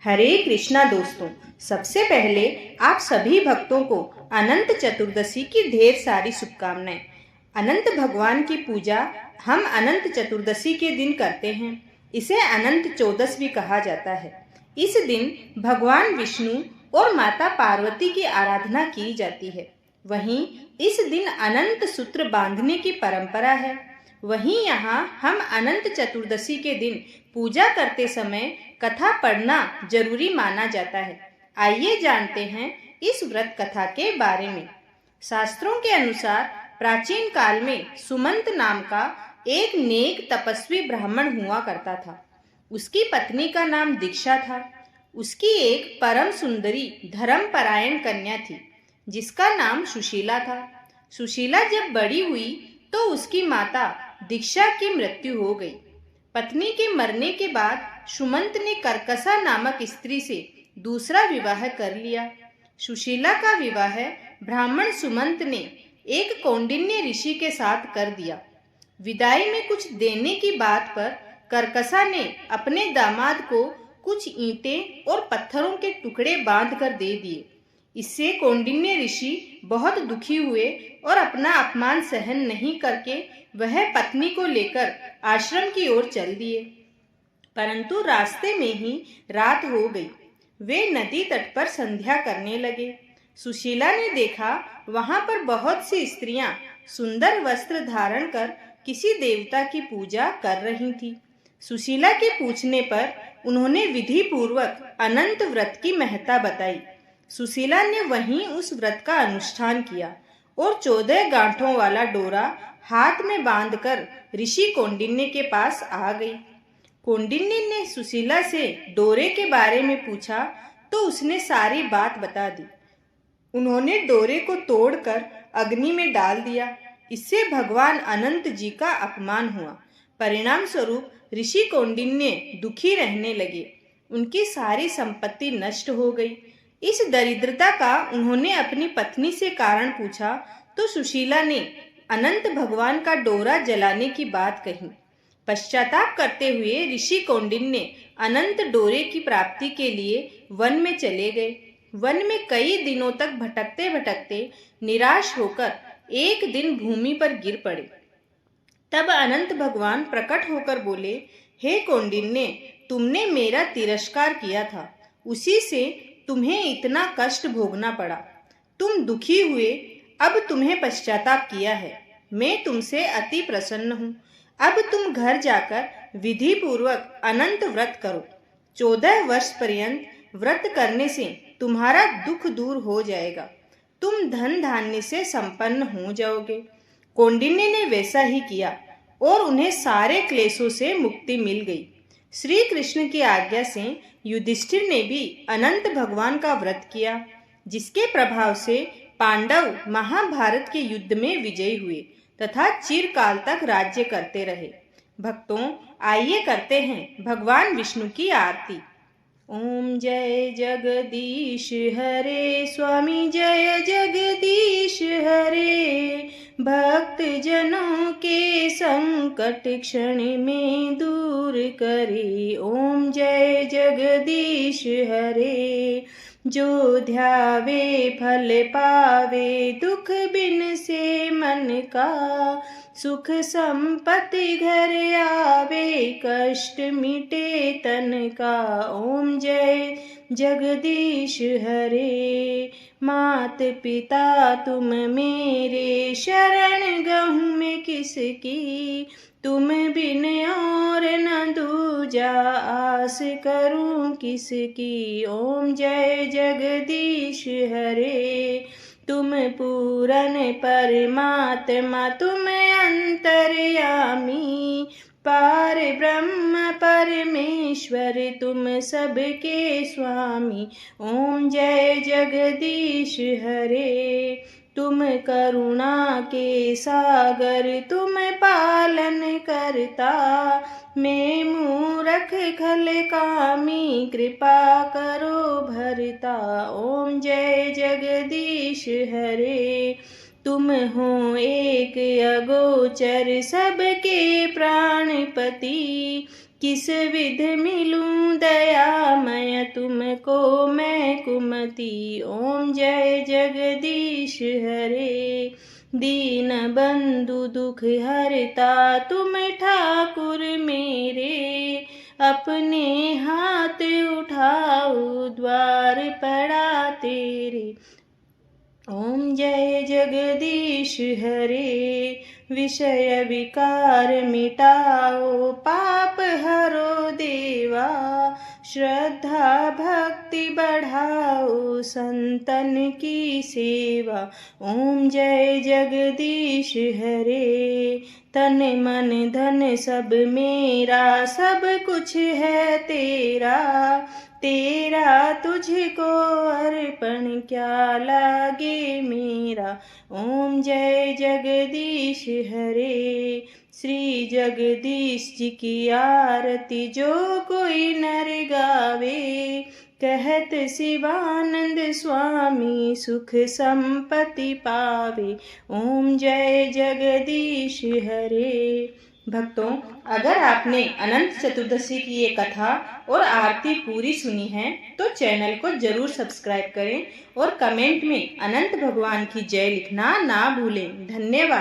हरे कृष्णा दोस्तों, सबसे पहले आप सभी भक्तों को अनंत चतुर्दशी की ढेर सारी शुभकामनाएं। अनंत भगवान की पूजा हम अनंत चतुर्दशी के दिन करते हैं। इसे अनंत चौदस भी कहा जाता है। इस दिन भगवान विष्णु और माता पार्वती की आराधना की जाती है। वहीं इस दिन अनंत सूत्र बांधने की परंपरा है। वहीं यहाँ हम अनंत चतुर्दशी के दिन पूजा करते समय कथा पढ़ना जरूरी माना जाता है। आइए जानते हैं इस व्रत कथा के बारे में। शास्त्रों के अनुसार प्राचीन काल में सुमंत नाम का एक नेक तपस्वी ब्राह्मण हुआ करता था। उसकी पत्नी का नाम दीक्षा था। उसकी एक परम सुंदरी धर्मपरायण कन्या थी जिसका नाम सुशीला था। सुशीला जब बड़ी हुई तो उसकी माता दीक्षा की मृत्यु हो गई। पत्नी के मरने के बाद सुमंत ने कर्कसा नामक स्त्री से दूसरा विवाह कर लिया। सुशीला का विवाह ब्राह्मण सुमंत ने एक कौंडिन्य ऋषि के साथ कर दिया। विदाई में कुछ देने की बात पर कर्कसा ने अपने दामाद को कुछ ईंटें और पत्थरों के टुकड़े बांध कर दे दिए। इससे कौंडिन्य ऋषि बहुत दुखी हुए और अपना अपमान सहन नहीं करके वह पत्नी को लेकर आश्रम की ओर चल दिए। परंतु रास्ते में ही रात हो गई। वे नदी तट पर संध्या करने लगे। सुशीला ने देखा वहां पर बहुत सी स्त्रियां सुंदर वस्त्र धारण कर किसी देवता की पूजा कर रही थी। सुशीला के पूछने पर उन्होंने विधि पूर्वक अनंत व्रत की महत्ता बताई। सुशीला ने वहीं उस व्रत का अनुष्ठान किया और 14 गांठों वाला डोरा हाथ में बांधकर ऋषि कौंडिन्य के पास आ गई। कौंडिन्य ने सुशीला से डोरे के बारे में पूछा तो उसने सारी बात बता दी। उन्होंने डोरे को तोड़कर अग्नि में डाल दिया। इससे भगवान अनंत जी का अपमान हुआ। परिणाम स्वरूप ऋषि कौंडिन्य दुखी रहने लगे। उनकी सारी संपत्ति नष्ट हो गई। इस दरिद्रता का उन्होंने अपनी पत्नी से कारण पूछा तो सुशीला ने अनंत भगवान का डोरा जलाने की बात कही। पश्चाताप करते हुए ऋषि कौंडिन्य अनंत डोरे की प्राप्ति के लिए वन में चले गए। वन में कई दिनों तक भटकते भटकते निराश होकर एक दिन भूमि पर गिर पड़े। तब अनंत भगवान प्रकट होकर बोले, हे कौंडिन्य, तुमने मेरा तिरस्कार किया था, उसी से तुम्हें इतना कष्ट भोगना पड़ा। तुम दुखी हुए, अब तुम्हें पश्चाताप किया है। मैं तुमसे अति प्रसन्न हूँ। अब तुम घर जाकर विधि पूर्वक अनंत व्रत करो। 14 वर्ष पर्यंत व्रत करने से तुम्हारा दुख दूर हो जाएगा। तुम धन धान्य से संपन्न हो जाओगे। कौंडिन्य ने वैसा ही किया और उन्हें सारे क्लेशों से मुक्ति मिल गई। श्री कृष्ण की आज्ञा से युधिष्ठिर ने भी अनंत भगवान का व्रत किया, जिसके प्रभाव से पांडव महाभारत के युद्ध में विजयी हुए तथा चिरकाल तक राज्य करते रहे। भक्तों, आइए करते हैं भगवान विष्णु की आरती। ओम जय जगदीश हरे, स्वामी जय जगदीश हरे। भक्त जनों के संकट क्षण में दूर करे। ओम जय जगदीश हरे। जो ध्यावे फल पावे, दुख बिन से मन का। सुख संपत्ति घर आवे, कष्ट मिटे तन का। ओम जय जगदीश हरे। मात पिता तुम मेरे, शरण गहूँ में किसकी। तुम बिन और न दूजा, आस करूं किसकी। ओम जय जगदीश हरे। तुम पूरन परमात्मा, तुम अंतर्यामी। पार ब्रह्म परमेश्वर, तुम सबके स्वामी। ओम जय जगदीश हरे। तुम करुणा के सागर, तुम पालन करता। मैं मूरख खल कामी, कृपा करो भरता। ओम जय जगदीश हरे। तुम हो एक अगोचर, सबके प्राणपति। किस विध मिलूं दयामय तुमको मैं कुमति। ओम जय जगदीश हरे। दीन बंधु दुख हरता तुम ठाकुर मेरे। अपने हाथ उठाओ द्वार पड़ा तेरे। ओम जय जगदीश हरे। विषय विकार मिटाओ पाप हरो देवा। श्रद्धा भक्ति बढ़ाओ संतन की सेवा। ओम जय जगदीश हरे। तन मन धन सब मेरा सब कुछ है तेरा। तेरा तुझको अर्पण क्या लागे मेरा। ओम जय जगदीश हरे। श्री जगदीश जी की आरती जो कोई नर गावे। कहत शिवानंद स्वामी सुख संपत्ति पावे। ओम जय जगदीश हरे। भक्तों, अगर आपने अनंत चतुर्दशी की ये कथा और आरती पूरी सुनी है तो चैनल को जरूर सब्सक्राइब करें और कमेंट में अनंत भगवान की जय लिखना ना भूलें। धन्यवाद।